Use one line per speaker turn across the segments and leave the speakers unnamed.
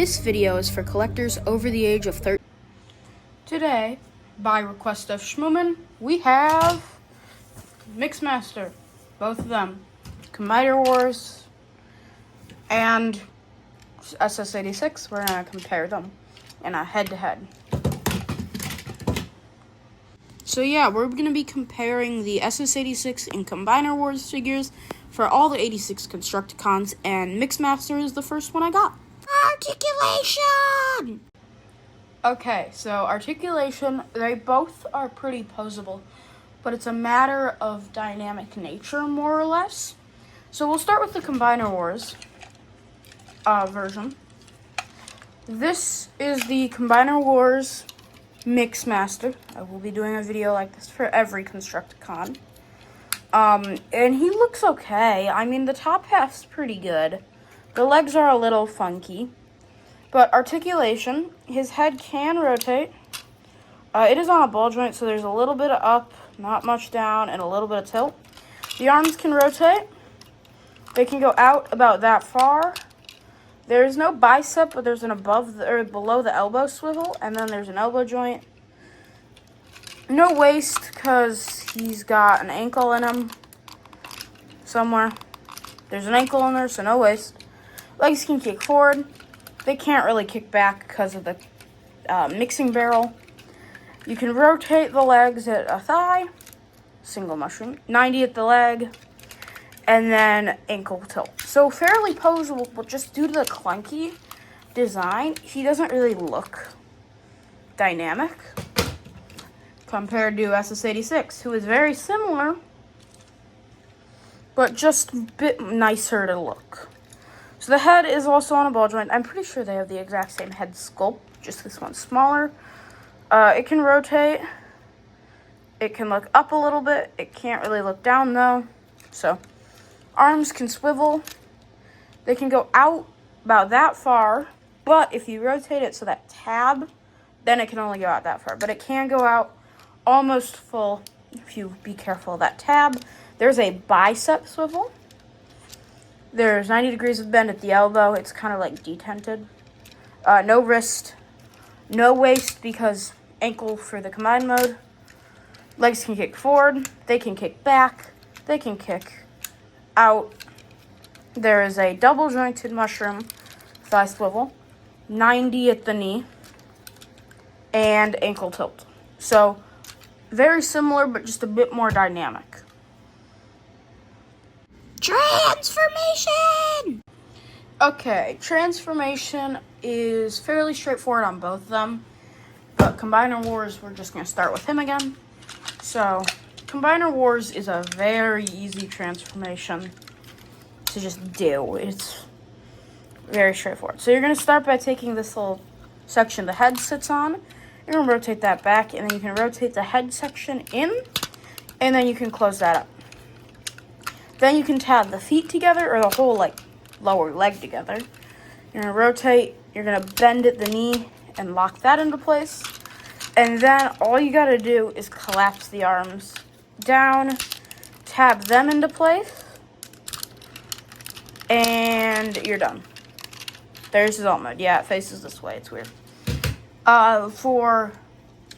This video is for collectors over the age of 13.
Today, by request of Schmooman, we have Mixmaster, both of them, Combiner Wars, and SS86. We're going to compare them in a head-to-head. So yeah, we're going to be comparing the SS86 and Combiner Wars figures for all the 86 Constructicons, and Mixmaster is the first one I got. Articulation! Okay, so articulation, they both are pretty posable, but it's a matter of dynamic nature, more or less. So we'll start with the Combiner Wars version. This is the Combiner Wars Mixmaster. I will be doing a video like this for every Constructicon. And he looks okay. I mean, the top half's pretty good. The legs are a little funky. But articulation, his head can rotate. It is on a ball joint, so there's a little bit of up, not much down, and a little bit of tilt. The arms can rotate. They can go out about that far. There is no bicep, but there's an below the elbow swivel, and then there's an elbow joint. No waist, because he's got an ankle in him somewhere. There's an ankle in there, so no waist. Legs can kick forward. They can't really kick back because of the mixing barrel. You can rotate the legs at a thigh, single mushroom, 90 at the leg, and then ankle tilt. So fairly posable, but just due to the clunky design, he doesn't really look dynamic compared to SS86, who is very similar, but just a bit nicer to look. So the head is also on a ball joint. I'm pretty sure they have the exact same head sculpt, just this one's smaller. It can rotate. It can look up a little bit. It can't really look down, though. So arms can swivel. They can go out about that far, but if you rotate it so that tab, then it can only go out that far. But it can go out almost full if you be careful of that tab. There's a bicep swivel. There's 90 degrees of bend at the elbow. It's kind of like detented. No wrist. No waist because ankle for the combined mode. Legs can kick forward. They can kick back. They can kick out. There is a double jointed mushroom thigh swivel. 90 at the knee. And ankle tilt. So very similar, but just a bit more dynamic. Transformation! Okay, transformation is fairly straightforward on both of them, but Combiner Wars, we're just going to start with him again. So, Combiner Wars is a very easy transformation to just do. It's very straightforward. So you're going to start by taking this little section the head sits on. You're going to rotate that back, and then you can rotate the head section in, and then you can close that up. Then you can tab the feet together, or the whole, lower leg together. You're going to rotate, you're going to bend at the knee, and lock that into place. And then all you got to do is collapse the arms down, tab them into place, and you're done. There's his alt mode. Yeah, it faces this way. It's weird. For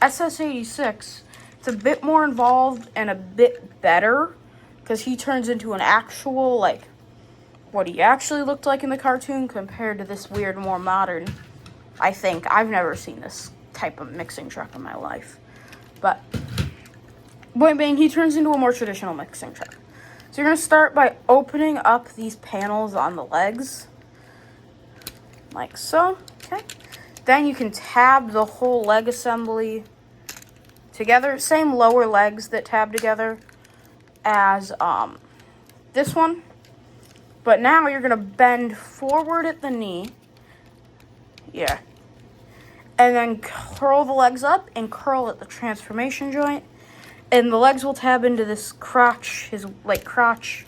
SS86, it's a bit more involved and a bit better, because he turns into an actual, what he actually looked like in the cartoon compared to this weird, more modern, I think. I've never seen this type of mixing truck in my life. But, point being, he turns into a more traditional mixing truck. So you're going to start by opening up these panels on the legs, like so, okay? Then you can tab the whole leg assembly together. Same lower legs that tab together as this one, but now you're gonna bend forward at the knee, yeah, and then curl the legs up and curl at the transformation joint, and the legs will tab into this crotch, his crotch,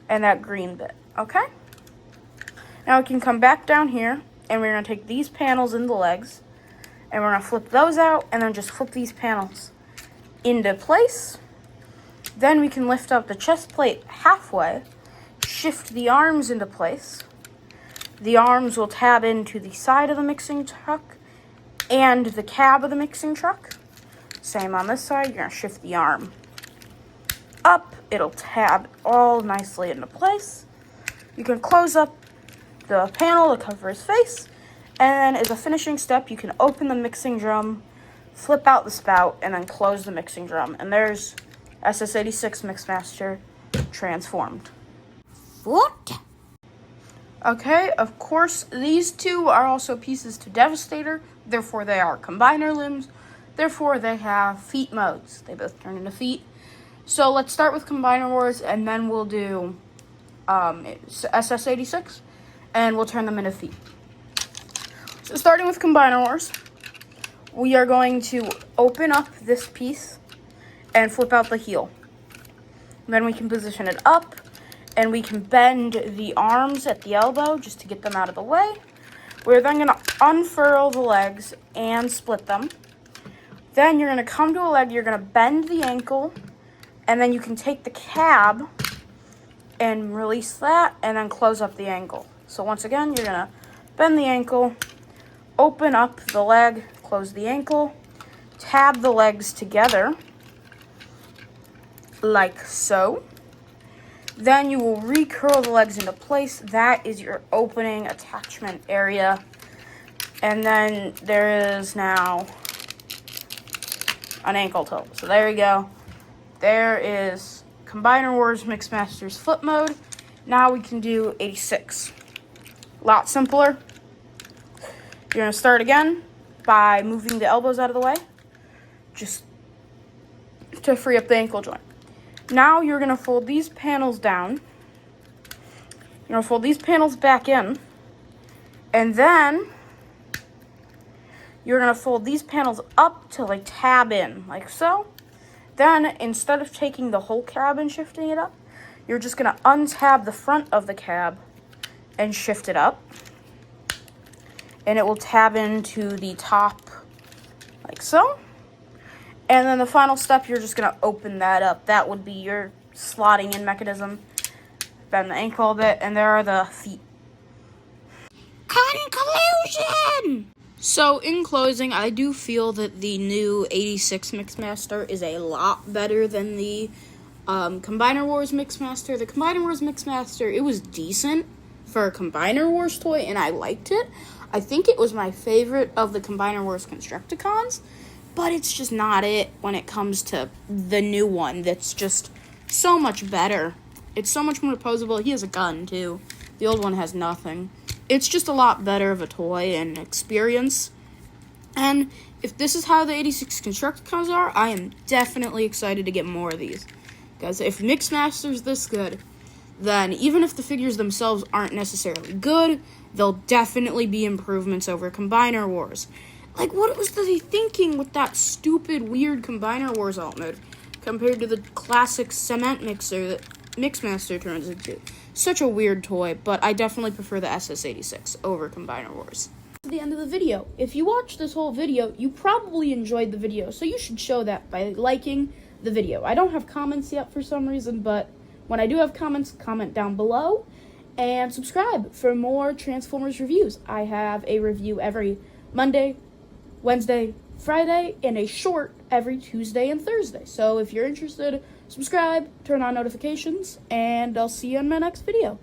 and that green bit. Okay, now we can come back down here, and we're gonna take these panels in the legs, and we're gonna flip those out, and then just flip these panels into place. Then we can lift up the chest plate halfway, shift the arms into place, The arms will tab into the side of the mixing truck and the cab of the mixing truck. Same on this side. You're going to shift the arm up. It'll tab all nicely into place. You can close up the panel to cover his face. And as a finishing step, you can open the mixing drum, flip out the spout, and then close the mixing drum. And there's SS86 Mixmaster transformed.
What?
Okay, of course, these two are also pieces to Devastator. Therefore, they are combiner limbs. Therefore, they have feet modes. They both turn into feet. So let's start with Combiner Wars, and then we'll do SS86, and we'll turn them into feet. So starting with Combiner Wars, we are going to open up this piece and flip out the heel. Then we can position it up, and we can bend the arms at the elbow just to get them out of the way. We're then going to unfurl the legs and split them. Then you're going to come to a leg, you're going to bend the ankle, and then you can take the cab and release that, and then close up the ankle. So once again, you're going to bend the ankle, open up the leg, close the ankle, tab the legs together, like so. Then you will recurl the legs into place. That is your opening attachment area. And then there is now an ankle toe. So there you go. There is Combiner Wars Mixmaster's flip mode. Now we can do 86. A lot simpler. You're going to start again by moving the elbows out of the way, just to free up the ankle joint. Now you're going to fold these panels down. You're going to fold these panels back in. And then you're going to fold these panels up to like tab in, like so. Then instead of taking the whole cab and shifting it up, you're just going to untab the front of the cab and shift it up. And it will tab into the top like so. And then the final step, you're just going to open that up. That would be your slotting in mechanism. Bend the ankle a bit, and there are the feet.
Conclusion!
So, in closing, I do feel that the new 86 Mixmaster is a lot better than the Combiner Wars Mixmaster. The Combiner Wars Mixmaster, it was decent for a Combiner Wars toy, and I liked it. I think it was my favorite of the Combiner Wars Constructicons. But it's just not it when it comes to the new one that's just so much better. It's so much more posable. He has a gun, too. The old one has nothing. It's just a lot better of a toy and experience. And if this is how the 86 Constructicons are, I am definitely excited to get more of these. Because if Mixmaster's this good, then even if the figures themselves aren't necessarily good, there'll definitely be improvements over Combiner Wars. Like, what was they thinking with that stupid, weird Combiner Wars alt mode compared to the classic cement mixer that Mixmaster turns into? Such a weird toy, but I definitely prefer the SS86 over Combiner Wars. That's the end of the video. If you watched this whole video, you probably enjoyed the video, so you should show that by liking the video. I don't have comments yet for some reason, but when I do have comments, comment down below, and subscribe for more Transformers reviews. I have a review every Monday, Wednesday, Friday, and a short every Tuesday and Thursday. So if you're interested, subscribe, turn on notifications, and I'll see you in my next video.